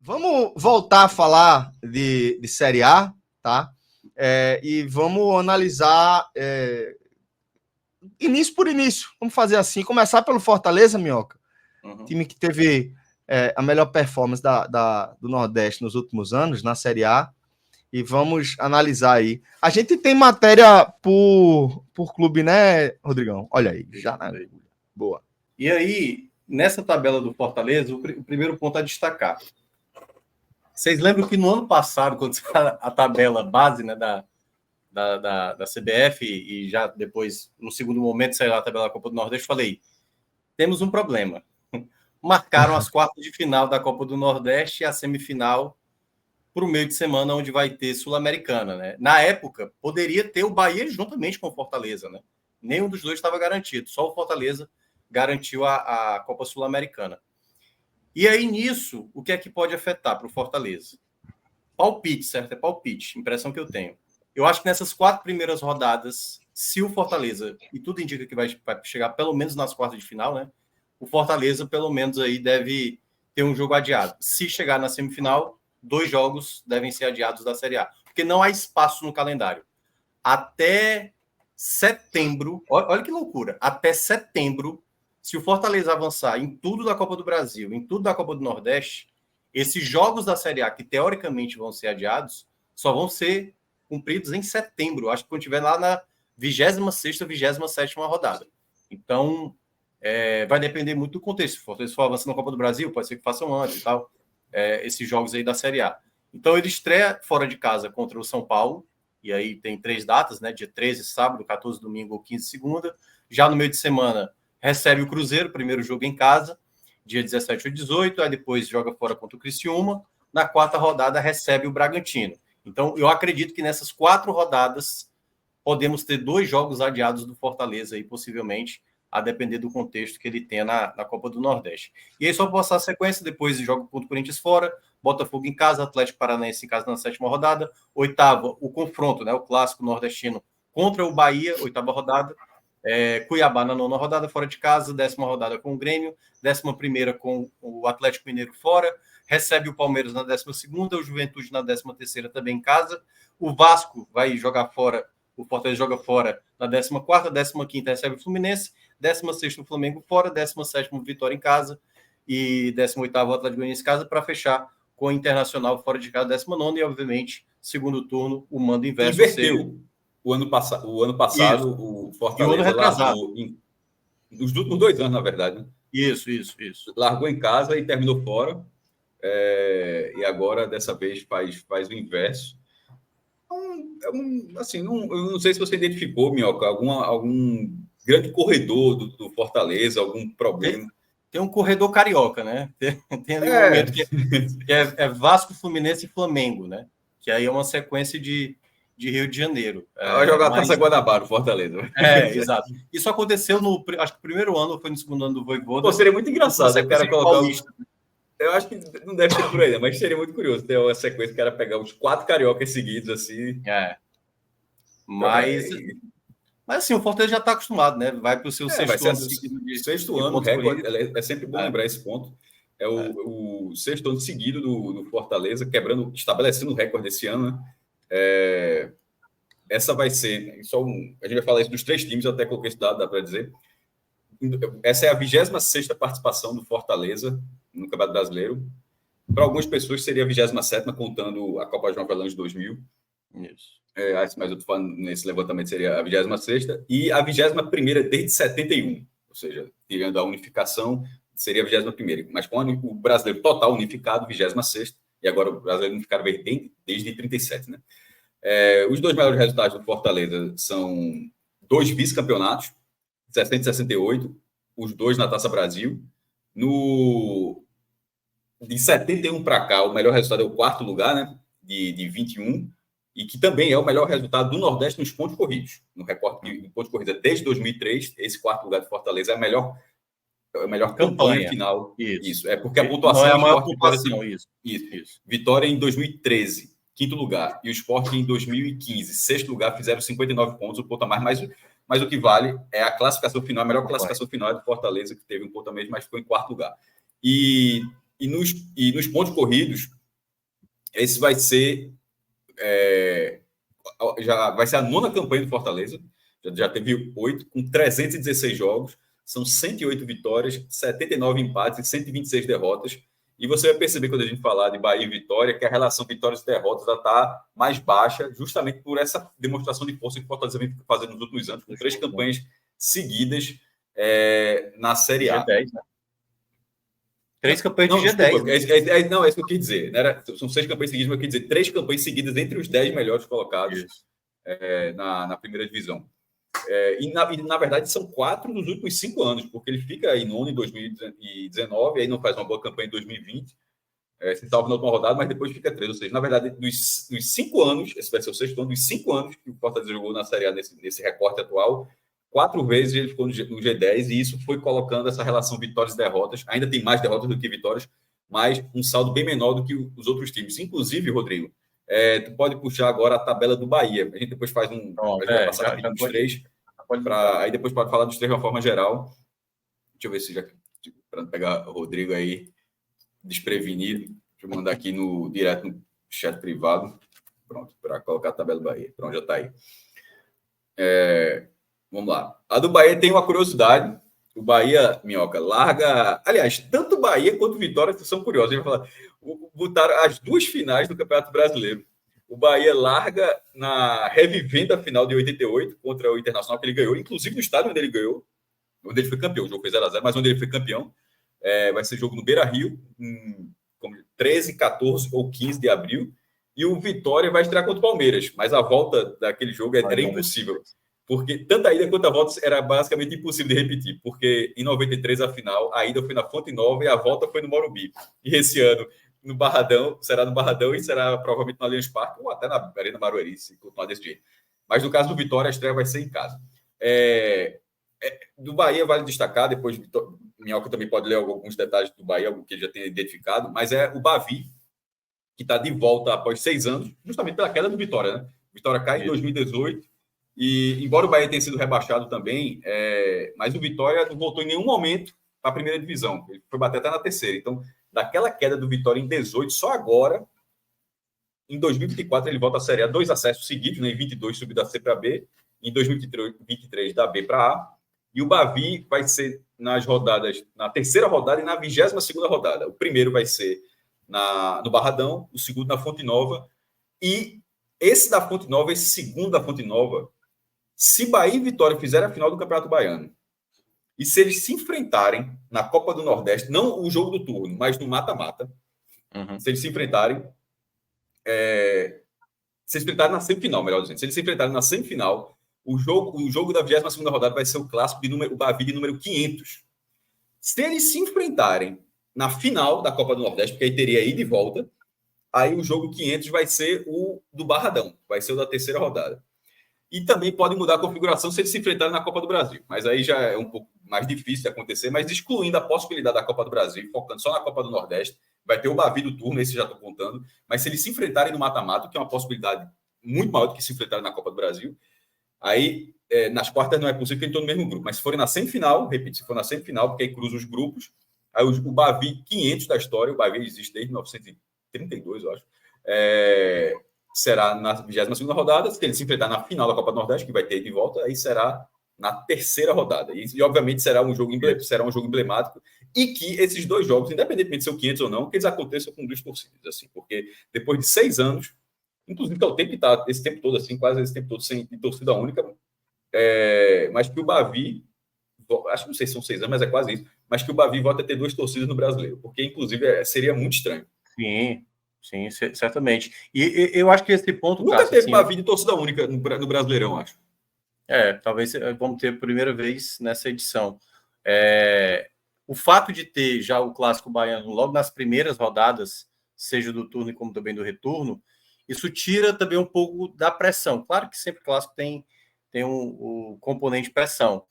Vamos voltar a falar de Série A, tá? E vamos analisar início por início. Vamos fazer assim, começar pelo Fortaleza, Minhoca. Time que teve a melhor performance do Nordeste nos últimos anos, na Série A. E vamos analisar aí. A gente tem matéria por clube, né, Rodrigão? Olha aí, já na... Boa. E aí, nessa tabela do Fortaleza, o primeiro ponto a destacar. Vocês lembram que no ano passado, quando a tabela base, né, da CBF e já depois, no segundo momento, saiu a tabela da Copa do Nordeste, falei, temos um problema. Marcaram as quartas de final da Copa do Nordeste e a semifinal para o meio de semana, onde vai ter Sul-Americana, né? Na época, poderia ter o Bahia juntamente com o Fortaleza, né? Nenhum dos dois estava garantido, só o Fortaleza garantiu a Copa Sul-Americana. E aí, nisso, o que é que pode afetar para o Fortaleza? Palpite, certo? É palpite, impressão que eu tenho. Eu acho que nessas 4 primeiras rodadas, se o Fortaleza, e tudo indica que vai chegar pelo menos nas quartas de final, né? O Fortaleza, pelo menos, aí deve ter um jogo adiado. Se chegar na semifinal, 2 jogos devem ser adiados da Série A. Porque não há espaço no calendário. Até setembro, olha que loucura, até setembro, se o Fortaleza avançar em tudo da Copa do Brasil, em tudo da Copa do Nordeste, esses jogos da Série A, que teoricamente vão ser adiados, só vão ser cumpridos em setembro. Acho que quando estiver lá na 26ª, 27ª rodada. Então, vai depender muito do contexto. Se o Fortaleza for avançando na Copa do Brasil, pode ser que façam antes e tal, esses jogos aí da Série A. Então, ele estreia fora de casa contra o São Paulo, e aí tem 3 datas, né? Dia 13, sábado, 14, domingo ou 15, segunda. Já no meio de semana, recebe o Cruzeiro, primeiro jogo em casa, dia 17 ou 18, aí depois joga fora contra o Criciúma. Na 4ª rodada, recebe o Bragantino. Então, eu acredito que nessas 4 rodadas, podemos ter 2 jogos adiados do Fortaleza aí, possivelmente, a depender do contexto que ele tenha na Copa do Nordeste. E aí, só passar a sequência, depois joga contra o Corinthians fora, Botafogo em casa, Atlético Paranaense em casa na 7ª rodada, 8ª, o confronto, né, o clássico nordestino contra o Bahia, 8ª rodada, Cuiabá na 9ª rodada, fora de casa, 10ª rodada com o Grêmio, 11ª com o Atlético Mineiro fora, recebe o Palmeiras na 12ª, o Juventude na 13ª também em casa, o Vasco vai jogar fora, o Fortaleza joga fora na 14ª, 15ª recebe o Fluminense, 16º o Flamengo fora, 17º Vitória em casa e 18º o Atlético Goianiense em casa, para fechar com o Internacional fora de casa, 19ª, e obviamente, segundo turno, o mando inverso. Inverteu. O ano passado, o Fortaleza largou nos últimos 2 anos, na verdade. Né? Isso. Largou em casa e terminou fora. E agora, dessa vez, faz o inverso. Assim, eu não sei se você identificou, Minhoca, algum grande corredor do Fortaleza, algum problema. Tem um corredor carioca, né? Tem ali um momento que é Vasco, Fluminense e Flamengo, né? Que aí é uma sequência de Rio de Janeiro. Vai jogar Taça Guanabara, o Fortaleza. Exato. Isso aconteceu acho que no primeiro ano ou foi no segundo ano do Voivoda. Seria muito engraçado o cara colocar... Paulista. Eu acho que não deve ser por aí, mas seria muito curioso ter uma sequência que era pegar os 4 cariocas seguidos, assim. Mas assim, o Fortaleza já está acostumado, né? Vai para o seu sexto ano seguido. Sexto ano, recorde. É sempre bom lembrar esse ponto. É o sexto ano seguido do Fortaleza, estabelecendo o recorde esse ano, né? Essa vai ser... a gente vai falar isso dos 3 times, eu até coloquei esse dado, dá para dizer. Essa é a 26ª participação do Fortaleza no Campeonato Brasileiro. Para algumas pessoas seria a 27ª, contando a Copa João Avelange de 2000. Isso. Mas eu estou falando, nesse levantamento seria a 26ª. E a 21ª desde 71. Ou seja, tirando a unificação, seria a 21ª. Mas com o brasileiro total unificado, 26ª. E agora o brasileiro unificado desde 37, né? Os 2 melhores resultados do Fortaleza são 2 vice-campeonatos, 60 e 68, os 2 na Taça Brasil. De 71 para cá, o melhor resultado é o 4º lugar, né? De 21, e que também é o melhor resultado do Nordeste nos pontos corridos. No recorde de pontos corridos desde 2003, esse 4º lugar de Fortaleza é a melhor campanha final. Isso. É porque a pontuação não é a maior pontuação. Isso. Vitória em 2013, 5º lugar, e o Sport em 2015, 6º lugar, fizeram 59 pontos, o ponto a mais, mas o que vale é a classificação final, a melhor classificação final é do Fortaleza, que teve um ponto a menos, mas ficou em 4º lugar. E nos pontos corridos, esse vai ser já vai ser a 9ª campanha do Fortaleza. Já teve 8, com 316 jogos. São 108 vitórias, 79 empates e 126 derrotas. E você vai perceber, quando a gente falar de Bahia e Vitória, que a relação vitórias e derrotas está mais baixa, justamente por essa demonstração de força que o Fortaleza vem fazendo nos últimos anos, com 3 campanhas seguidas na Série A. G10, né? 3 campanhas de G10. Desculpa, não, é isso que eu quis dizer. São 6 campanhas seguidas, mas eu quis dizer 3 campanhas seguidas entre os 10 melhores colocados na primeira divisão. E na verdade, são 4 nos últimos 5 anos, porque ele fica em nono em 2019, aí não faz uma boa campanha em 2020, se salva na última rodada, mas depois fica 3. Ou seja, na verdade, dos 5 anos, esse vai ser o 6º ano, dos 5 anos que o Fortaleza jogou na Série A nesse recorte atual, 4 vezes ele ficou no G10, e isso foi colocando essa relação vitórias e derrotas. Ainda tem mais derrotas do que vitórias, mas um saldo bem menor do que os outros times. Inclusive, Rodrigo, tu pode puxar agora a tabela do Bahia. A gente depois faz a gente vai passar rapidinho dos 3, aí depois pode falar dos 3 de uma forma geral. Deixa eu ver se já... Para não pegar o Rodrigo aí desprevenido. Deixa eu mandar aqui direto no chat privado. Pronto, para colocar a tabela do Bahia. Pronto, já está aí. Vamos lá. A do Bahia tem uma curiosidade. O Bahia, Minhoca, larga... Aliás, tanto Bahia quanto Vitória são curiosos. A gente vai falar... Botaram as 2 finais do Campeonato Brasileiro. O Bahia larga revivendo a final de 88 contra o Internacional, que ele ganhou, inclusive no estádio onde ele ganhou, onde ele foi campeão. O jogo foi 0-0, mas onde ele foi campeão. Vai ser jogo no Beira-Rio, em 13, 14 ou 15 de abril. E o Vitória vai estrear contra o Palmeiras. Mas a volta daquele jogo era impossível. Porque tanto a ida quanto a volta era basicamente impossível de repetir. Porque em 93, a final, a ida foi na Fonte Nova e a volta foi no Morumbi. E esse ano, no Barradão, será no Barradão e será provavelmente no Allianz Parque ou até na Arena Barueri, se continuar desse jeito. Mas no caso do Vitória, a estreia vai ser em casa. Do Bahia vale destacar, depois Minhoca também pode ler alguns detalhes do Bahia, algo que ele já tenha identificado, mas é o Bavi, que está de volta após 6 anos, justamente pela queda do Vitória, né? O Vitória cai em 2018, e embora o Bahia tenha sido rebaixado também, mas o Vitória não voltou em nenhum momento para a primeira divisão. Ele foi bater até na terceira. Então, daquela queda do Vitória em 18, só agora, em 2024, ele volta à Série A, 2 acessos seguidos, né? Em 22 subiu da C para B, em 2023 da B para A, e o Bavi vai ser nas rodadas, na terceira rodada e na 22ª rodada. O primeiro vai ser no Barradão, o segundo na Fonte Nova, e esse da Fonte Nova, esse segundo da Fonte Nova, se Bahia e Vitória fizerem a final do Campeonato Baiano, e se eles se enfrentarem na Copa do Nordeste, não o jogo do turno, mas no mata-mata, se eles se enfrentarem, se eles enfrentarem na semifinal, melhor dizendo, se eles se enfrentarem na semifinal, o jogo da 22ª rodada vai ser o clássico o Bavi de número 500. Se eles se enfrentarem na final da Copa do Nordeste, porque aí teria ida e volta, aí o jogo 500 vai ser o do Barradão, vai ser o da terceira rodada. E também pode mudar a configuração se eles se enfrentarem na Copa do Brasil. Mas aí já é um pouco mais difícil de acontecer, mas excluindo a possibilidade da Copa do Brasil, focando só na Copa do Nordeste, vai ter o Bavi do turno, esse já estou contando, mas se eles se enfrentarem no mata-mata, que é uma possibilidade muito maior do que se enfrentarem na Copa do Brasil, aí nas quartas não é possível que eles estão no mesmo grupo, mas se forem na semifinal, repito, se for na semifinal, porque aí cruza os grupos, aí o Bavi 500 da história, o Bavi existe desde 1932, eu acho, será na 22ª rodada. Se ele se enfrentar na final da Copa do Nordeste, que vai ter de volta, aí será na terceira rodada. E obviamente será um jogo emblemático, e que esses 2 jogos, independentemente de ser o 500 ou não, que eles aconteçam com 2 torcidas, assim, porque depois de 6 anos, inclusive que é o tempo que está, esse tempo todo assim, quase esse tempo todo sem torcida única, mas que o Bavi, acho que não sei se são 6 anos, mas é quase isso, mas que o Bavi volta a ter 2 torcidas no Brasileiro, porque inclusive seria muito estranho. Sim, certamente. E eu acho que esse ponto... Nunca Cássio, teve assim, Bavi de torcida única no Brasileirão, acho. Talvez vamos ter a primeira vez nessa edição. O fato de ter já o Clássico Baiano logo nas primeiras rodadas, seja do turno como também do retorno, isso tira também um pouco da pressão. Claro que sempre o Clássico tem um componente pressão,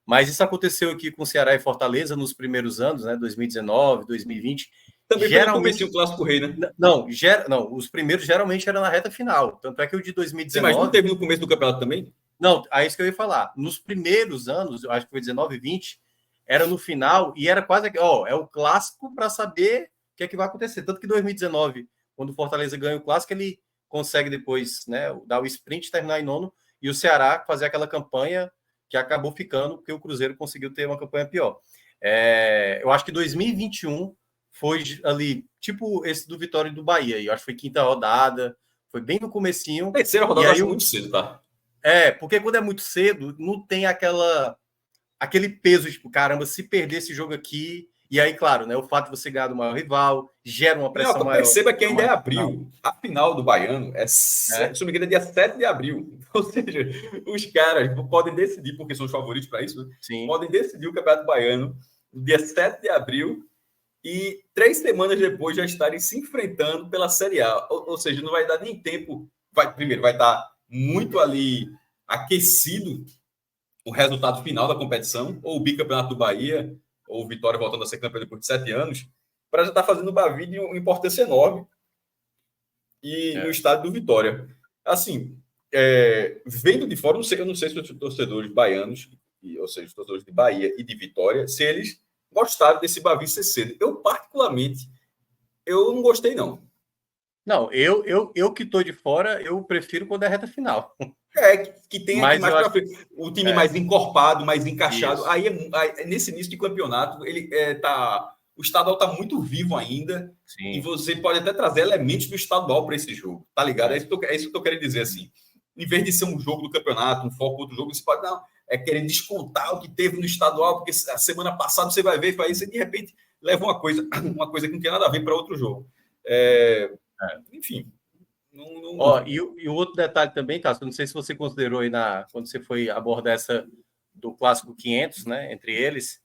mas isso aconteceu aqui com Ceará e Fortaleza nos primeiros anos, né, 2019, 2020. Também geralmente o Clássico Rei, né? Não, os primeiros geralmente era na reta final. Tanto é que o de 2019... Sim, mas não teve no começo do campeonato também? Não, é isso que eu ia falar. Nos primeiros anos, eu acho que foi 19 e 20, era no final e era quase... é o clássico para saber o que é que vai acontecer. Tanto que 2019, quando o Fortaleza ganha o Clássico, ele consegue depois, né, dar o sprint, terminar em nono, e o Ceará fazer aquela campanha que acabou ficando, porque o Cruzeiro conseguiu ter uma campanha pior. Eu acho que 2021 foi ali, tipo esse do Vitória e do Bahia, eu acho que foi quinta rodada, foi bem no comecinho. Terceira rodada eu acho muito cedo, tá? Porque quando é muito cedo, não tem aquele peso, tipo, caramba, se perder esse jogo aqui, e aí, claro, né, o fato de você ganhar do maior rival gera uma pressão maior. Perceba que ainda é abril. A final do Baiano se não me engano, é dia 7 de abril. Ou seja, os caras podem decidir, porque são os favoritos para isso, né? Podem decidir o Campeonato Baiano no dia 7 de abril e 3 semanas depois já estarem se enfrentando pela Série A. Ou seja, não vai dar nem tempo. Primeiro, vai estar muito ali aquecido o resultado final da competição, ou o bicampeonato do Bahia, ou o Vitória voltando a ser campeão depois de 7 anos, para já estar fazendo o Bavi de uma importância enorme e no estádio do Vitória. Assim, vendo de fora, eu não sei se os torcedores baianos, ou seja, os torcedores de Bahia e de Vitória, se eles gostaram desse Bavi ser cedo. Eu, particularmente, eu não gostei, não. Não, eu que estou de fora, eu prefiro quando é reta final. Que tem mais para frente. O time mais encorpado, mais encaixado. Aí, nesse início de campeonato, o estadual está muito vivo ainda. Sim. E você pode até trazer elementos do estadual para esse jogo. Tá ligado? É isso que eu estou querendo dizer assim. Em vez de ser um jogo do campeonato, um foco outro jogo, você pode querer descontar o que teve no estadual, porque a semana passada você vai ver, você de repente leva uma coisa que não tem nada a ver para outro jogo. Enfim. E o outro detalhe também, Cássio, não sei se você considerou aí quando você foi abordar essa do Clássico 500, né, entre eles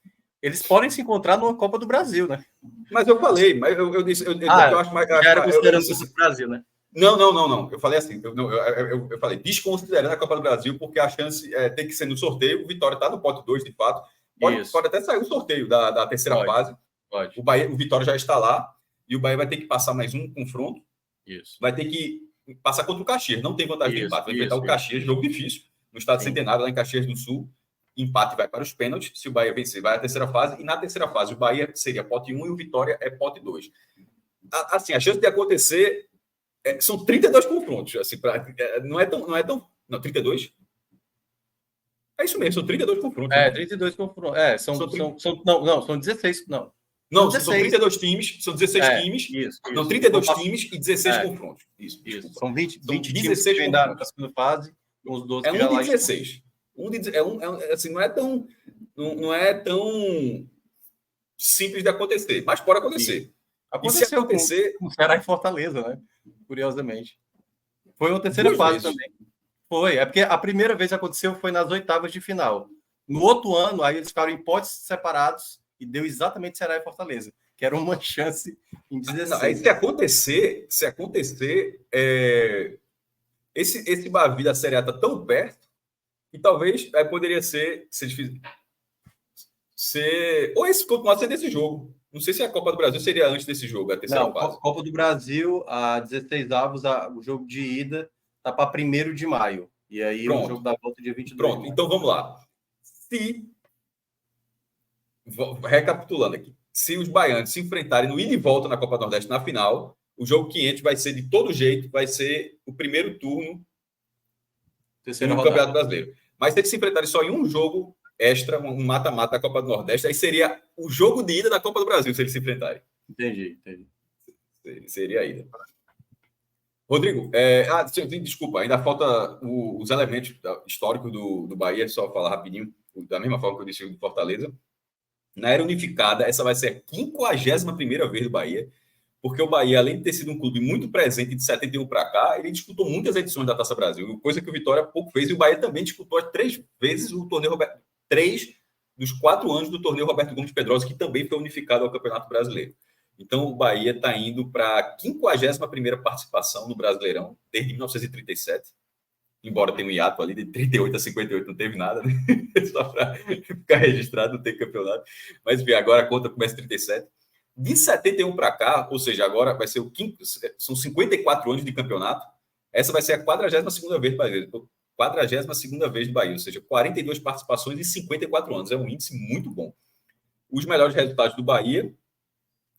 podem se encontrar numa Copa do Brasil, né? Mas eu falei, eu disse, eu acho mais... Já era considerando Copa do Brasil, né? Não. Eu falei assim, eu falei, desconsiderando a Copa do Brasil, porque a chance tem que ser no sorteio, o Vitória está no pote 2, de fato. Pode até sair o sorteio da terceira fase. Pode. O Vitória já está lá, e o Bahia vai ter que passar mais um confronto. Isso. Vai ter que passar contra o Caxias. Não tem vantagem de empate. Vai enfrentar o Caxias, jogo difícil, no estado Centenário, lá em Caxias do Sul. Empate vai para os pênaltis. Se o Bahia vencer, vai à terceira fase. E na terceira fase, o Bahia seria pote 1 e o Vitória é pote 2. Assim, a chance de acontecer são 32 confrontos. Assim, não é tão. Não, 32? É isso mesmo, são 32 confrontos. 32 confrontos. São 16. Não, são 32 times, são 16 times. Isso. Não, 32 times e 16 confrontos. Isso. São 20 times que vêm da segunda fase, uns 12 de 16. Assim, não é tão simples de acontecer, mas pode acontecer. Aconteceu com o Ceará e Fortaleza, né? Curiosamente. Foi uma terceira fase também. Foi, porque a primeira vez que aconteceu foi nas oitavas de final. No outro ano, aí eles ficaram em potes separados e deu exatamente Ceará e Fortaleza, que era uma chance em 16. Se acontecer, esse Bavi da Série A está tão perto que talvez poderia ser ou esse continuar sendo esse jogo. Não sei se a Copa do Brasil seria antes desse jogo, a terceira fase. Copa do Brasil, a 16 avos, o jogo de ida está para 1º de maio. E aí o jogo da volta dia 22. Pronto, então vamos lá. Recapitulando aqui. Se os baianos se enfrentarem no ida e volta na Copa do Nordeste na final, o jogo 500 vai ser de todo jeito, vai ser o primeiro turno do Campeonato Brasileiro. Mas se eles se enfrentarem só em um jogo extra, um mata-mata da Copa do Nordeste, aí seria o jogo de ida da Copa do Brasil, se eles se enfrentarem. Entendi. Seria a ida. Rodrigo, desculpa, ainda falta os elementos históricos do Bahia, só falar rapidinho, da mesma forma que eu disse do Fortaleza. Na era unificada, essa vai ser a 51ª vez do Bahia, porque o Bahia, além de ter sido um clube muito presente de 71 para cá, ele disputou muitas edições da Taça Brasil, coisa que o Vitória pouco fez, e o Bahia também disputou 3 vezes o torneio Roberto, 3 dos 4 anos do torneio Roberto Gomes Pedrosa, que também foi unificado ao Campeonato Brasileiro. Então, o Bahia está indo para a 51ª participação no Brasileirão, desde 1937, embora tenha um hiato ali de 38 a 58, não teve nada, né? Só para ficar registrado, não tem campeonato. Mas, enfim, agora a conta começa em 37. De 71 para cá, ou seja, agora vai ser o quinto, são 54 anos de campeonato, essa vai ser a 42ª vez do Bahia. 42ª vez do Bahia, ou seja, 42 participações em 54 anos. É um índice muito bom. Os melhores resultados do Bahia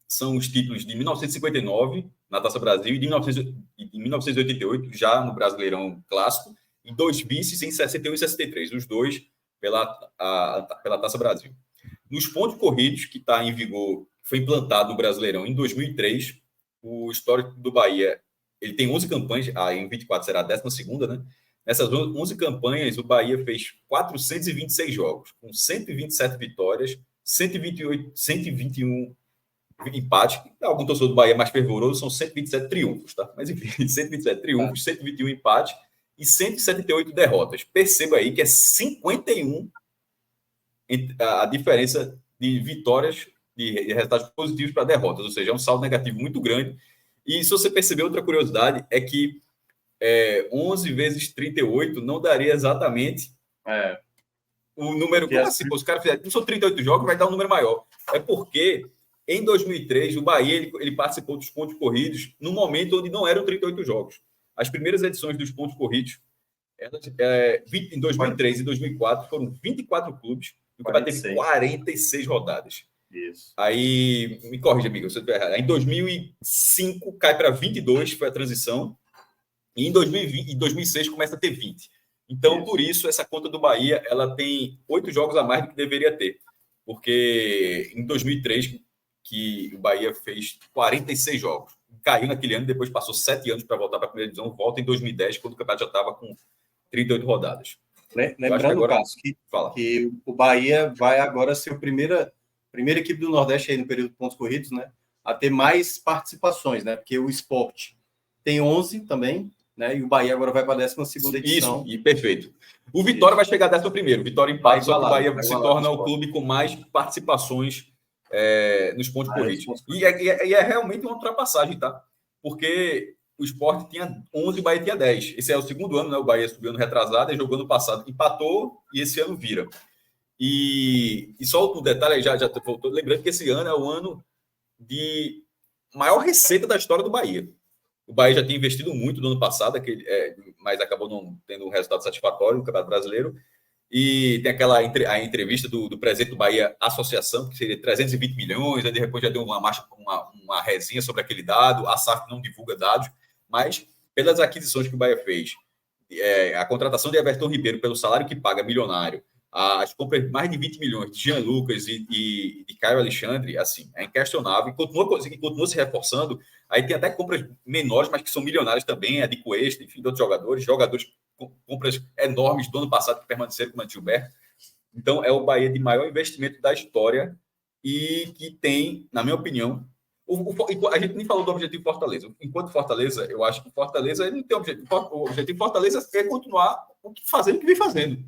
são os títulos de 1959, na Taça Brasil, e de 1988, já no Brasileirão Clássico, e 2 vices em 61 e 63, os dois pela Taça Brasil. Nos pontos corridos, que está em vigor, foi implantado no Brasileirão em 2003, o histórico do Bahia, ele tem 11 campanhas, em 24 será a 12ª, né? Nessas 11 campanhas, o Bahia fez 426 jogos, com 127 vitórias, 121 empate. Algum torcedor do Bahia mais fervoroso, são 127 triunfos, tá? Mas enfim, 127 triunfos, 121 empates e 178 derrotas. Perceba aí que é 51 a diferença de vitórias, de resultados positivos para derrotas, ou seja, é um saldo negativo muito grande. E se você perceber, outra curiosidade é que 11 vezes 38 não daria exatamente o número. Como assim? Os caras fizeram, não são 38 jogos, vai dar um número maior. É porque em 2003 o Bahia ele participou dos pontos corridos no momento onde não eram 38 jogos. As primeiras edições dos pontos corridos, em 2003 e 2004, foram 24 clubes, e o Bahia teve 46 rodadas. Isso. Aí, me corrija, amigo, se eu estiver errado. Em 2005 cai para 22, foi a transição. E em 2006 começa a ter 20. Então, por isso, essa conta do Bahia ela tem 8 jogos a mais do que deveria ter. Porque em 2003, que o Bahia fez 46 jogos. Caiu naquele ano, depois passou 7 anos para voltar para a primeira divisão. Volta em 2010, quando o campeonato já estava com 38 rodadas. Lembrando, agora, Cássio, que o Bahia vai agora ser a primeira equipe do Nordeste aí no período de pontos corridos, né? A ter mais participações, né? Porque o Sport tem 11 também, né? E o Bahia agora vai para a 12ª edição. Isso, e perfeito. O Vitória vai chegar a 11º. Vitória empate, só que o Bahia se torna o clube com mais participações nos pontos corridos. E é realmente uma ultrapassagem, tá? Porque o Sport tinha 11 e o Bahia tinha 10. Esse é o segundo ano, né? O Bahia subiu ano retrasado e jogou ano passado. Empatou e esse ano vira. E só um detalhe, já voltou, lembrando que esse ano é o ano de maior receita da história do Bahia. O Bahia já tinha investido muito no ano passado, mas acabou não tendo um resultado satisfatório no Campeonato Brasileiro. E tem a entrevista do presidente do Bahia Associação, que seria 320 milhões, aí depois já deu uma resenha sobre aquele dado. A SAF não divulga dados, mas pelas aquisições que o Bahia fez, a contratação de Everton Ribeiro pelo salário que paga milionário, as compras de mais de 20 milhões de Jean Lucas e de Caio Alexandre, assim, é inquestionável, e continua se reforçando. Aí tem até compras menores, mas que são milionárias também, a de Cuesta, enfim, de outros jogadores com compras enormes do ano passado que permaneceram, como a Gilberto. Então, é o Bahia de maior investimento da história e que tem, na minha opinião, a gente nem falou do objetivo Fortaleza. Enquanto Fortaleza, eu acho que Fortaleza ele não tem objetivo. O objetivo Fortaleza é continuar fazendo o que vem fazendo.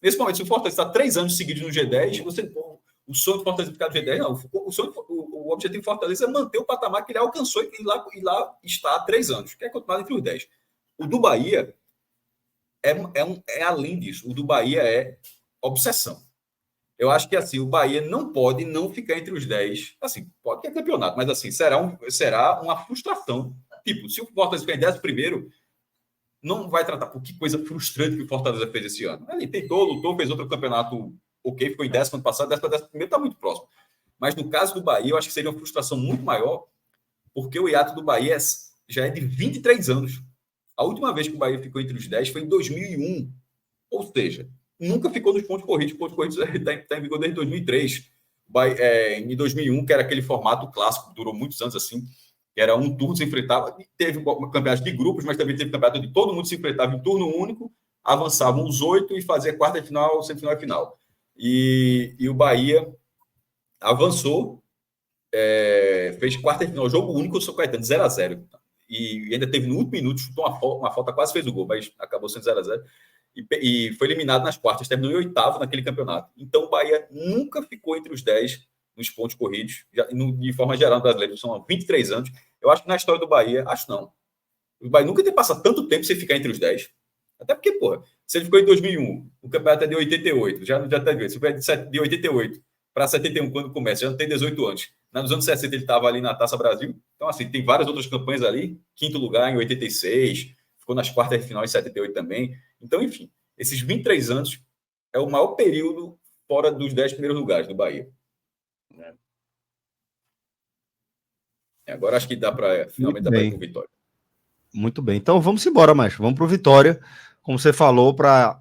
Nesse momento, se o Fortaleza está 3 anos seguidos no G10, o sonho do Fortaleza ficar no G10, não. O objetivo Fortaleza é manter o patamar que ele alcançou e lá está há 3 anos, que é continuar entre os 10. O do Bahia é além disso. O do Bahia é obsessão. Eu acho que assim, o Bahia não pode não ficar entre os 10. Assim, pode ter campeonato, mas assim, será uma frustração. Tipo, se o Fortaleza ficar em 11º, não vai tratar por que coisa frustrante que o Fortaleza fez esse ano. Ele tentou, lutou, fez outro campeonato ok, ficou em 10º ano passado, 11º está muito próximo. Mas no caso do Bahia, eu acho que seria uma frustração muito maior, porque o hiato do Bahia já é de 23 anos. A última vez que o Bahia ficou entre os 10 foi em 2001. Ou seja, nunca ficou nos pontos corridos. Os pontos corridos está em vigor desde 2003. Em 2001, que era aquele formato clássico, durou muitos anos assim, que era um turno se enfrentava, teve um campeonato de grupos, mas também teve campeonato de todo mundo se enfrentava em turno único, avançavam os 8 e fazia quarta de final, semifinal e final. E o Bahia avançou, fez quarta de final, jogo único, o São Caetano, 0-0. E ainda teve no último minuto, chutou uma falta, quase fez o gol, mas acabou sendo 0-0. E foi eliminado nas quartas, terminou em 8º naquele campeonato. Então o Bahia nunca ficou entre os 10 nos pontos corridos, de forma geral no brasileiro, são 23 anos. Eu acho que na história do Bahia, acho não. O Bahia nunca tem passado tanto tempo sem ficar entre os 10. Até porque, pô, se ele ficou em 2001, o campeonato é de 88, já está vendo. Se foi de 88 para 71, quando começa, já não tem 18 anos. Nos anos 60 ele estava ali na Taça Brasil. Então, assim, tem várias outras campanhas ali. 5º lugar em 86, ficou nas quartas de final em 78 também. Então, enfim, esses 23 anos é o maior período fora dos 10 primeiros lugares do Bahia. Agora acho que dá para finalmente dar para ir com Vitória. Muito bem. Então vamos embora, macho. Vamos para o Vitória, como você falou, para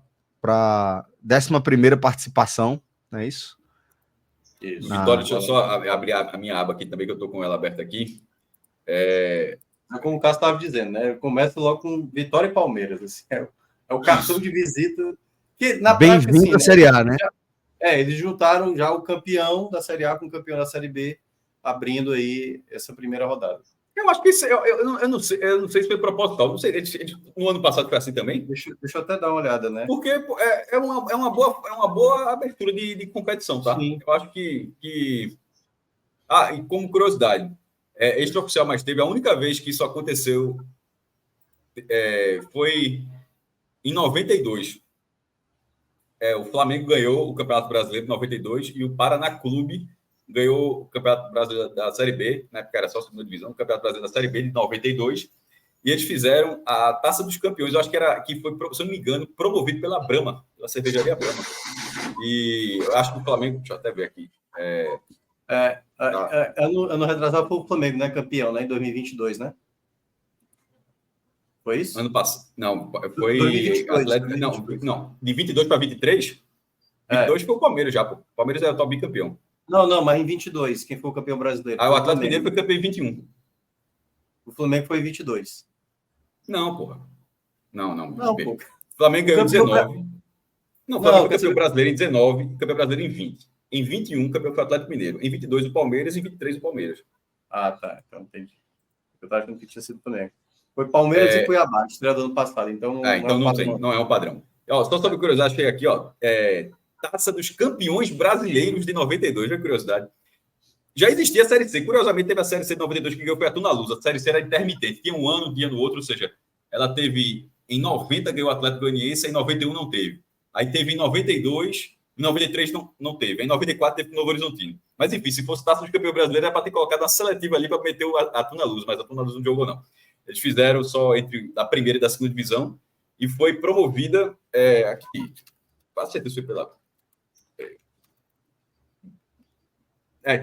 11ª participação, não é isso? Isso. Vitória, deixa eu só abrir a minha aba aqui também, que eu estou com ela aberta aqui. Como o Cássio estava dizendo, né? Começa logo com Vitória e Palmeiras. Assim, é o cartão de visita. Que, na prática, assim, à Série A, né? Eles juntaram já o campeão da Série A com o campeão da Série B, abrindo aí essa primeira rodada. Eu acho que isso, eu não sei se foi proposital. Não sei, no ano passado foi assim também. Deixa eu até dar uma olhada, né? Porque é uma boa abertura de competição, tá? Sim. Eu acho que... e como curiosidade, extraoficial, mas teve a única vez que isso aconteceu foi em 92. O Flamengo ganhou o Campeonato Brasileiro em 92 e o Paraná Clube ganhou o Campeonato Brasileiro da Série B, na época era só a segunda divisão, o Campeonato Brasileiro da Série B de 92, e eles fizeram a Taça dos Campeões, eu acho que foi, se eu não me engano, promovido pela Brahma, pela cervejaria Brahma. E eu acho que o Flamengo, deixa eu até ver aqui. Ano retrasado foi o Flamengo, né? Campeão, né? Em 2022, né? Foi isso? Ano passado. Não, foi 2022, Atlético. 2022. Não, de 22 para 23. 22 foi o Palmeiras já, pô. O Palmeiras era o top bicampeão. Não, mas em 22, quem foi o campeão brasileiro? O Atlético Mineiro foi campeão em 21. O Flamengo foi em 22. Não, porra. Não, pô. O Flamengo ganhou em 19. Não, o Flamengo foi campeão brasileiro em 19, campeão brasileiro em 20. Em 21, campeão foi o Atlético Mineiro. Em 22, o Palmeiras. E em 23, o Palmeiras. Ah, tá. Então entendi. Eu estava achando que tinha sido o Flamengo. Foi Palmeiras e Cuiabá, estreia do ano passado. Então não é um padrão. Só sobre curiosidade, achei aqui, Taça dos Campeões Brasileiros de 92, é curiosidade. Já existia a Série C. Curiosamente, teve a Série C de 92 que ganhou foi a Tuna Luz. A Série C era intermitente. Tinha um ano, dia no outro, ou seja, ela teve... Em 90 ganhou o Atlético Goianiense, em 91 não teve. Aí teve em 92, em 93 não teve. Em 94 teve o Novo Horizontino. Mas enfim, se fosse Taça dos Campeões Brasileiros, era para ter colocado uma seletiva ali para meter a Tuna Luz, mas a Tuna Luz não jogou, não. Eles fizeram só entre a primeira e da segunda divisão e foi promovida aqui. Quase certeza foi pela...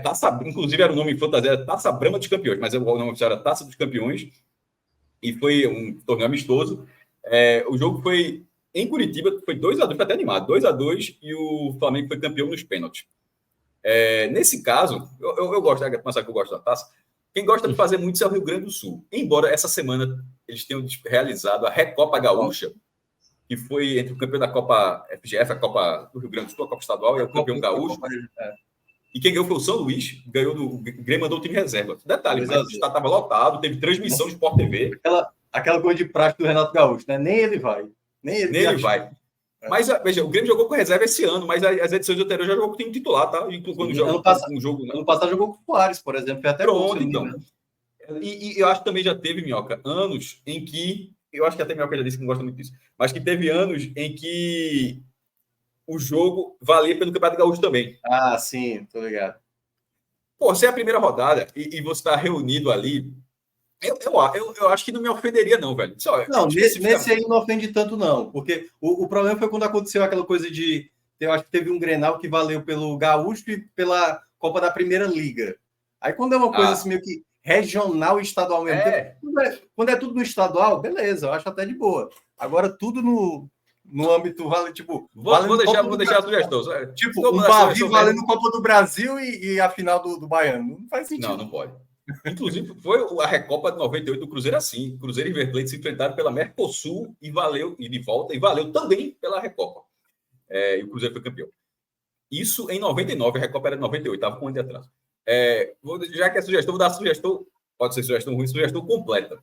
Taça, inclusive era o nome em fantasia, era Taça Brahma dos Campeões, mas o nome oficial era Taça dos Campeões, e foi um torneio amistoso. O jogo foi em Curitiba, foi 2-2, foi até animado, 2-2, e o Flamengo foi campeão nos pênaltis. Nesse caso, eu gosto, começar que eu gosto da taça, quem gosta de fazer muito é o Rio Grande do Sul, embora essa semana eles tenham realizado a Recopa Gaúcha, que foi entre o campeão da Copa FGF, a Copa do Rio Grande do Sul, a Copa Estadual, e o campeão gaúcho. E quem ganhou foi o São Luís, ganhou o Grêmio, mandou o time reserva. Detalhe, o estado estava lotado, teve transmissão de Sport TV. Aquela coisa de prática do Renato Gaúcho, né? Nem ele vai. Nem ele vai. Mas, veja, o Grêmio jogou com reserva esse ano, mas as edições anteriores já jogou com o time titular, tá? Quando ano passado jogou com o Soares, por exemplo. Foi até pronto, então. E eu acho que também já teve, Minhoca, anos em que... Eu acho que até Minhoca já disse que não gosta muito disso. Mas que teve anos em que o jogo valia pelo Campeonato Gaúcho também. Ah, sim, tô ligado. Pô, se é a primeira rodada e você está reunido ali, eu acho que não me ofenderia, não, velho. Não, nesse aí não ofende tanto, não. Porque o problema foi quando aconteceu aquela coisa de... Eu acho que teve um Grenal que valeu pelo Gaúcho e pela Copa da Primeira Liga. Aí quando é uma coisa assim meio que regional e estadual mesmo tempo, quando é tudo no estadual, beleza, eu acho até de boa. Agora tudo no âmbito, tipo... Vou deixar a sugestão. Tipo, um Bavi valendo Copa do Brasil e a final do Baiano. Não faz sentido. Não pode. Inclusive, foi a Recopa de 98 do Cruzeiro assim. Cruzeiro e River Plate se enfrentaram pela Mercosul e de volta, e valeu também pela Recopa. E o Cruzeiro foi campeão. Isso em 99, a Recopa era de 98, estava com um ano de atraso. Já que é sugestão, vou dar a sugestão, pode ser sugestão ruim, sugestão completa.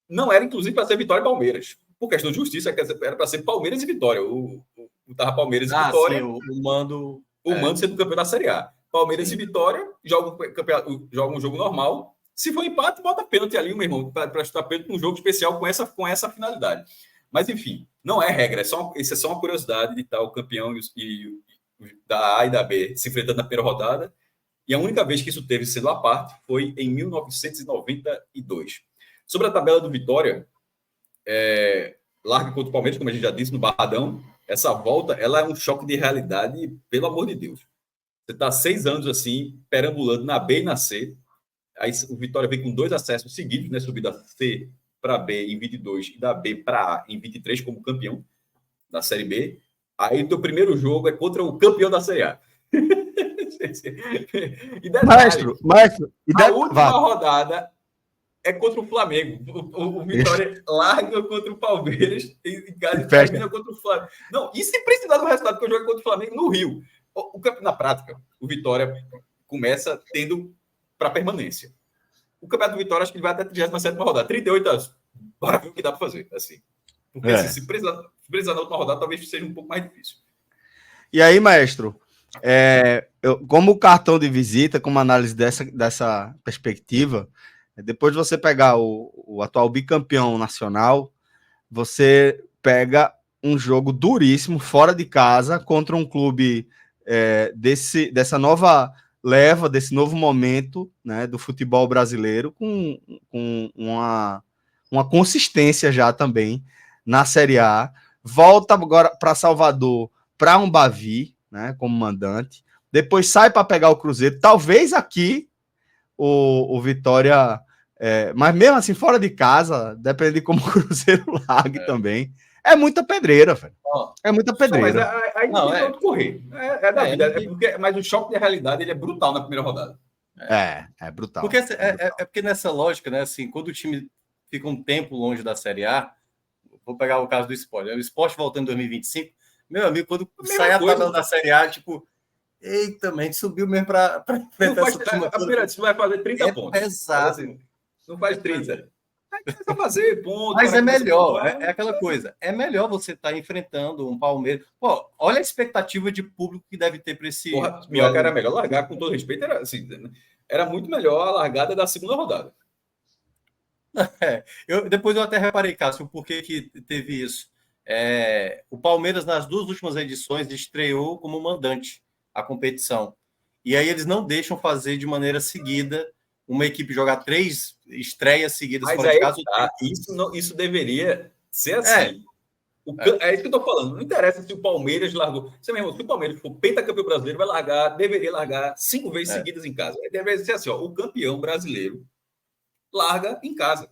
Não era, inclusive, para ser Vitória e Palmeiras. Por questão de justiça, era para ser Palmeiras e Vitória. Tava Palmeiras e Vitória. Sim, o mando sendo campeão da Série A. Palmeiras e Vitória jogam um jogo normal. Se for empate, bota pênalti ali, meu irmão, para chutar pênalti num jogo especial com essa finalidade. Mas, enfim, não é regra. Isso é só uma curiosidade de estar o campeão da A e da B se enfrentando na primeira rodada. E a única vez que isso teve sendo à parte foi em 1992. Sobre a tabela do Vitória, larga contra o Palmeiras, como a gente já disse, no Barradão. Essa volta, ela é um choque de realidade, pelo amor de Deus. Você está 6 anos assim, perambulando na B e na C. Aí o Vitória vem com 2 acessos seguidos, né? Subiu da C para B em 22 e da B para A em 23 como campeão da Série B. Aí o teu primeiro jogo é contra o campeão da Série A. E detalhe, maestro, a última rodada é contra o Flamengo. O Vitória larga contra o Palmeiras em casa e termina contra o Flamengo. Não, e se precisar do resultado que eu jogo contra o Flamengo no Rio? Na prática, o Vitória começa tendo para permanência. O campeonato do Vitória, acho que ele vai até a 37ª rodada. 38 anos. Bora ver o que dá para fazer. Assim. Porque assim, se precisar na última rodada, talvez seja um pouco mais difícil. E aí, maestro, como cartão de visita, como análise dessa perspectiva, depois de você pegar o atual bicampeão nacional, você pega um jogo duríssimo, fora de casa, contra um clube dessa nova leva, desse novo momento, né, do futebol brasileiro, com uma consistência já também na Série A. Volta agora para Salvador, para um Bavi, né, como mandante. Depois sai para pegar o Cruzeiro. Talvez aqui o Vitória... mas mesmo assim, fora de casa, depende de como o Cruzeiro largue também. É muita pedreira, velho. É muita pedreira. Mas aí não tem onde correr. É da vida. Mas o choque de realidade ele é brutal na primeira rodada. É brutal. Porque porque nessa lógica, né? Assim, quando o time fica um tempo longe da Série A, vou pegar o caso do Sport. O Sport voltando em 2025, meu amigo, quando sai a tabela da Série A, tipo, eita, a gente subiu mesmo para enfrentar essa turma. A primeira você vai fazer 30 pontos. Pesado. Assim, não faz 30. Vai fazer pontos. Mas é melhor, é aquela coisa. É melhor você estar enfrentando um Palmeiras. Pô, olha a expectativa de público que deve ter para esse. Minhoca era melhor largar, com todo respeito, era muito melhor a largada da segunda rodada. Depois eu até reparei, Cássio, por que teve isso. O Palmeiras, nas 2 últimas edições, estreou como mandante a competição. E aí eles não deixam fazer de maneira seguida uma equipe jogar 3 estreias seguidas fora de casa. Isso deveria ser assim. É isso que eu estou falando. Não interessa se o Palmeiras largou. Se o Palmeiras for pentacampeão brasileiro, deveria largar 5 vezes seguidas em casa. Deveria ser assim, ó, o campeão brasileiro larga em casa.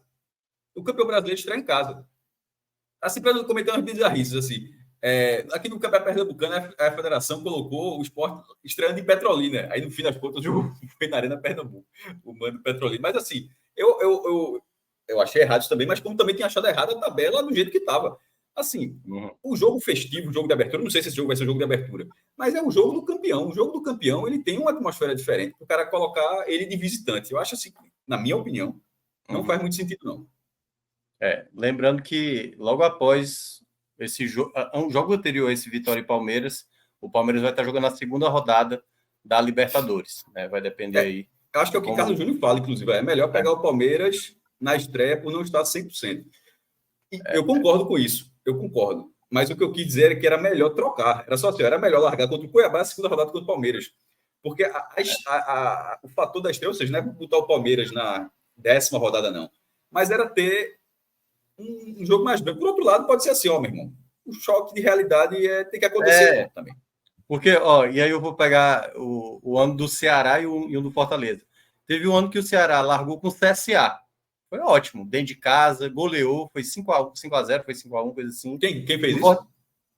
O campeão brasileiro estreia em casa. Assim, para não cometer umas bizarrices, assim. Aqui no Campeonato Pernambucano, a federação colocou o Sport estreando em Petrolina. Aí, no fim das contas, o jogo foi na Arena Pernambuco, o mando Petrolina. Mas, assim, eu achei errado isso também, mas como também tinha achado errado a tabela do jeito que estava. Assim, o jogo festivo, o jogo de abertura, não sei se esse jogo vai ser o jogo de abertura, mas é o jogo do campeão. O jogo do campeão, ele tem uma atmosfera diferente para o cara colocar ele de visitante. Eu acho assim, na minha opinião, não faz muito sentido, não. Lembrando que logo após esse jogo anterior a esse Vitória e Palmeiras, o Palmeiras vai estar jogando a segunda rodada da Libertadores, né? Vai depender aí. Eu acho que é o que Carlos Júnior fala, inclusive. É melhor pegar o Palmeiras na estreia por não estar 100%. Eu concordo com isso. Eu concordo. Mas o que eu quis dizer é que era melhor trocar. Era só assim, era melhor largar contra o Cuiabá a segunda rodada contra o Palmeiras. Porque o fator da estreia, ou seja, não é botar o Palmeiras na 10ª rodada, não. Mas era ter um jogo mais bem. Por outro lado, pode ser assim, meu irmão. O choque de realidade tem que acontecer também. Porque, e aí eu vou pegar o ano do Ceará e o do Fortaleza. Teve um ano que o Ceará largou com o CSA. Foi ótimo. Dentro de casa, goleou, foi 5x0, foi 5x1, coisa assim. Quem fez isso?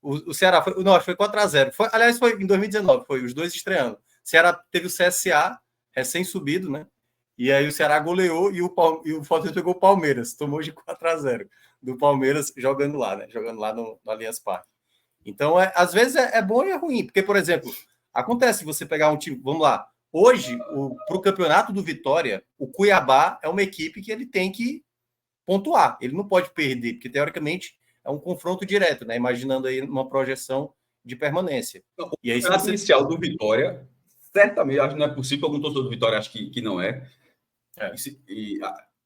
O Ceará foi 4x0. Aliás, foi em 2019, foi os 2 estreando. O Ceará teve o CSA, recém-subido, né? E aí o Ceará goleou e o Fortaleza pegou o Palmeiras, tomou de 4x0 do Palmeiras jogando lá, né? Jogando lá no Allianz Parque. Então, às vezes é bom e é ruim, porque, por exemplo, acontece você pegar um time, vamos lá, hoje, para o campeonato do Vitória, o Cuiabá é uma equipe que ele tem que pontuar, ele não pode perder, porque teoricamente é um confronto direto, né? Imaginando aí uma projeção de permanência. Não, o campeonato inicial do Vitória, certamente, acho que não é possível, algum torcedor do Vitória acho que não é.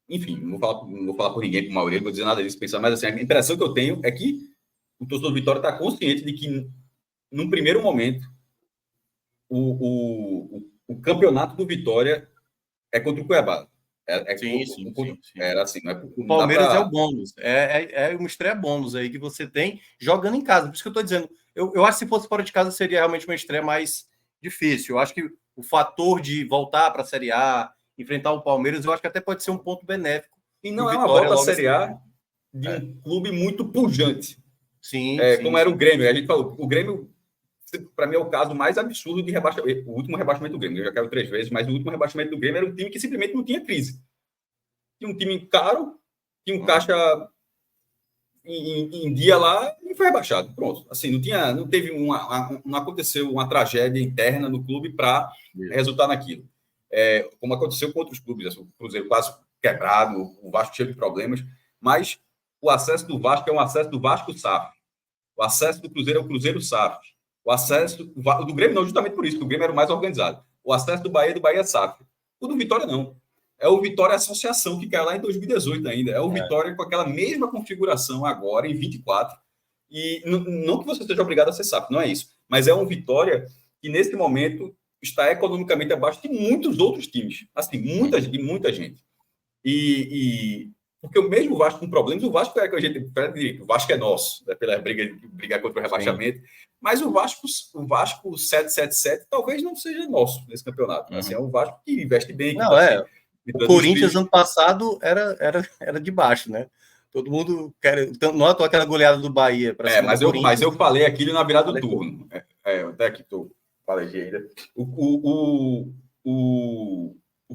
Enfim, não vou falar por ninguém, por Maurício, não vou dizer nada disso, pensar, mas assim, a impressão que eu tenho é que o torcedor do Vitória está consciente de que, num primeiro momento, o campeonato do Vitória é contra o Cuiabá. Sim. Era assim, não é, o Palmeiras é o bônus. É uma estreia bônus aí que você tem jogando em casa. Por isso que eu estou dizendo. Eu acho que se fosse fora de casa seria realmente uma estreia mais difícil. Eu acho que o fator de voltar para a Série A, enfrentar o Palmeiras, eu acho que até pode ser um ponto benéfico. E não é uma volta à Série A de um clube muito pujante. Sim, como era o Grêmio. A gente falou, o Grêmio, para mim, é o caso mais absurdo de rebaixamento. O último rebaixamento do Grêmio, eu já caiu 3 vezes, mas o último rebaixamento do Grêmio era um time que simplesmente não tinha crise. Tinha um time caro, tinha um caixa em dia lá e foi rebaixado. Pronto. Assim, não aconteceu uma tragédia interna no clube para resultar naquilo. Como aconteceu com outros clubes, assim, o Cruzeiro quase quebrado, o Vasco cheio de problemas, mas o acesso do Vasco é um acesso do Vasco-SAF. O acesso do Cruzeiro é o Cruzeiro-SAF. O acesso do Grêmio não, justamente por isso, que o Grêmio era o mais organizado. O acesso do Bahia é do Bahia-SAF. O do Vitória não. É o Vitória Associação, que caiu lá em 2018 ainda. É o Vitória com aquela mesma configuração agora, em 24. E não que você seja obrigado a ser SAF, não é isso. Mas é um Vitória que, nesse momento, está economicamente abaixo de muitos outros times. Assim, muita gente. Porque o mesmo Vasco com problemas, o Vasco é que a gente o Vasco é nosso, né, pela briga contra o rebaixamento. Sim. Mas o Vasco 777 talvez não seja nosso nesse campeonato. Assim, é um Vasco que investe bem. Não, o Corinthians ano passado era de baixo, né? Todo mundo quer. Não é aquela goleada do Bahia. Mas eu falei aquilo na virada do turno. Até aqui estou falei ainda. O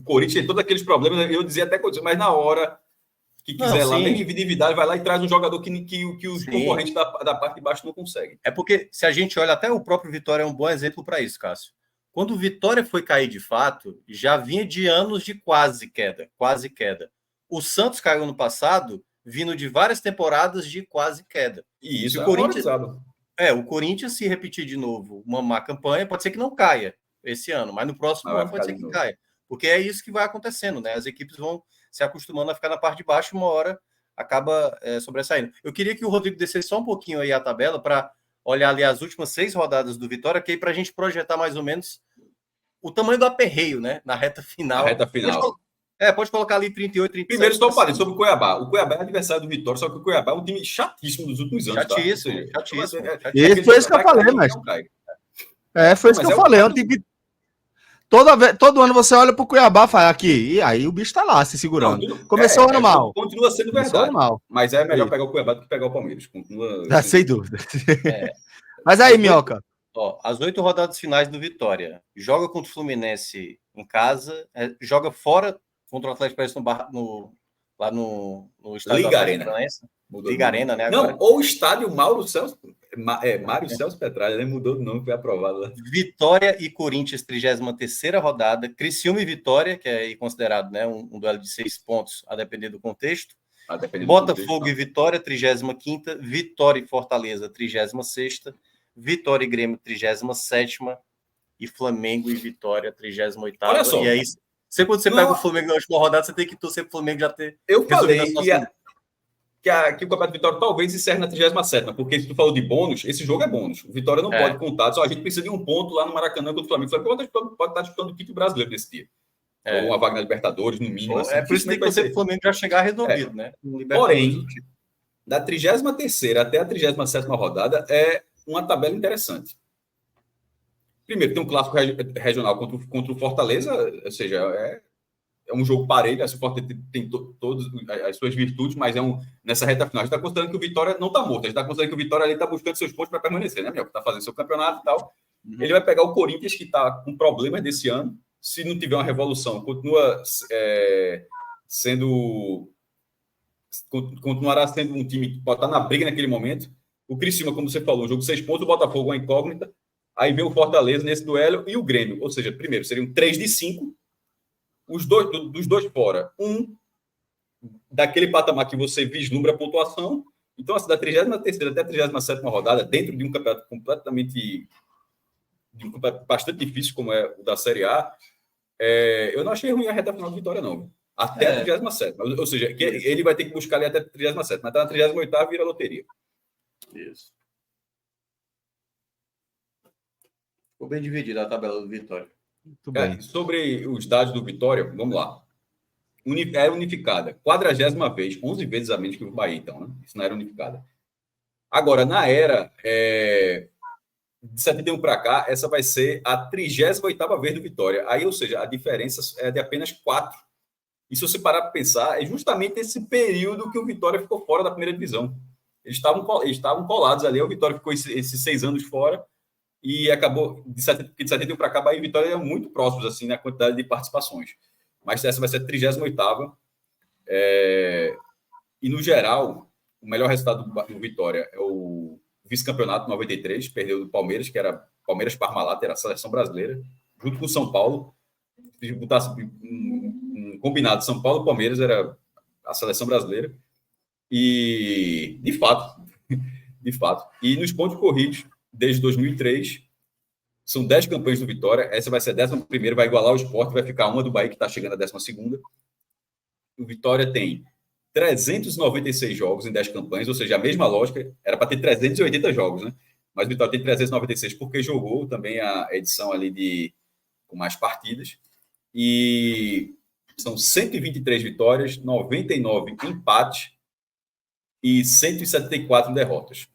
Corinthians tem todos aqueles problemas, eu dizia até coisa, mas na hora que quiser lá, nem individualidade, vai lá e traz um jogador que os concorrentes da parte de baixo não conseguem. É porque, se a gente olha, até o próprio Vitória é um bom exemplo para isso, Cássio. Quando o Vitória foi cair de fato, já vinha de anos de quase queda. O Santos caiu no passado, vindo de várias temporadas de quase queda. E isso o Corinthians, se repetir de novo uma má campanha, pode ser que não caia esse ano, mas no próximo ano pode ser que caia. Porque é isso que vai acontecendo, né? As equipes vão se acostumando a ficar na parte de baixo, uma hora acaba sobressaindo. Eu queria que o Rodrigo descesse só um pouquinho aí a tabela para olhar ali as últimas 6 rodadas do Vitória, que aí para a gente projetar mais ou menos o tamanho do aperreio, né? Na reta final. Pode colocar ali 38, 37. Primeiro, só falei sobre o Cuiabá. O Cuiabá é adversário do Vitória, só que o Cuiabá é um time chatíssimo dos últimos anos. Chatíssimo. Esse foi isso que eu falei, mas... foi isso que eu falei. É um time... Todo ano você olha pro Cuiabá e fala aqui, e aí o bicho tá lá se segurando. Começou o ano mal. Continua sendo verdade. Mal. Mas é melhor pegar o Cuiabá do que pegar o Palmeiras. Sem dúvida. Mas aí, Minhoca. As 8 rodadas finais do Vitória. Joga contra o Fluminense em casa, joga fora contra o Atlético Paranaense lá no estádio Liga Arena. Liga Arena, né? Agora. Não, ou o estádio Mário Celso Petralha, né? Mudou o nome, foi aprovado lá. Vitória e Corinthians, 33ª rodada. Criciúma e Vitória, que é considerado, né, um duelo de 6 pontos, a depender do contexto. Botafogo e Vitória, 35ª. Vitória e Fortaleza, 36ª. Vitória e Grêmio, 37ª. E Flamengo e Vitória, 38ª. Olha só. E aí, quando você pega o Flamengo na última rodada, você tem que torcer pro Flamengo já ter... Eu falei que o Campeonato de Vitória talvez encerre na 37ª, porque se tu falou de bônus, esse jogo é bônus. O Vitória não pode contar, só a gente precisa de um ponto lá no Maracanã contra o Flamengo. O Flamengo pode estar disputando o título brasileiro nesse dia. Ou uma vaga na Libertadores, no mínimo. Assim, por isso que tem que ser o Flamengo já chegar resolvido, né? Porém, da 33ª até a 37ª rodada é uma tabela interessante. Primeiro, tem um clássico regional contra o Fortaleza, ou seja, é um jogo parelho, o Fortaleza tem todas as suas virtudes, mas nessa reta final. A gente está considerando que o Vitória não está morto, a gente está considerando que o Vitória está buscando seus pontos para permanecer, né, Miguel? Está fazendo seu campeonato e tal. Ele vai pegar o Corinthians, que está com problemas desse ano, se não tiver uma revolução, continuará sendo um time que pode estar na briga naquele momento. O Criciúma, como você falou, um jogo de 6 pontos, o Botafogo uma incógnita, aí vem o Fortaleza nesse duelo e o Grêmio, ou seja, primeiro seriam 3 de 5, dos dois fora, daquele patamar que você vislumbra a pontuação. Então, assim, da 33ª até a 37ª rodada, dentro de um campeonato bastante difícil, como é o da Série A, eu não achei ruim a reta final de Vitória, não. Até a 37ª. Ou seja, ele vai ter que buscar ali até a 37ª, mas até na 38ª vira loteria. Isso. Ficou bem dividida a tabela do Vitória. Sobre os dados do Vitória, vamos lá. É unificada. 40ª vez, 11 vezes a menos que o Bahia, então, né? Isso não era unificada. Agora, na era de 71 para cá, essa vai ser a 38ª vez do Vitória. Aí, ou seja, a diferença é de apenas 4. E se você parar para pensar, é justamente esse período que o Vitória ficou fora da primeira divisão. Eles estavam colados ali, o Vitória ficou esses 6 anos fora e acabou, de 71 para cá, Bahia e Vitória eram muito próximos assim, na quantidade de participações. Mas essa vai ser a 38ª. E, no geral, o melhor resultado do Vitória é o vice-campeonato 93, perdeu do Palmeiras, que era Palmeiras Parmalat, era a seleção brasileira, junto com o São Paulo. Se botasse um combinado, São Paulo e Palmeiras era a seleção brasileira. E, de fato, e nos pontos corridos, desde 2003, são 10 campanhas do Vitória, essa vai ser a 11ª, vai igualar o Sport, vai ficar uma do Bahia, que está chegando a 12ª. O Vitória tem 396 jogos em 10 campanhas, ou seja, a mesma lógica, era para ter 380 jogos, né? Mas o Vitória tem 396 porque jogou também a edição ali com mais partidas. E são 123 vitórias, 99 empates e 174 derrotas.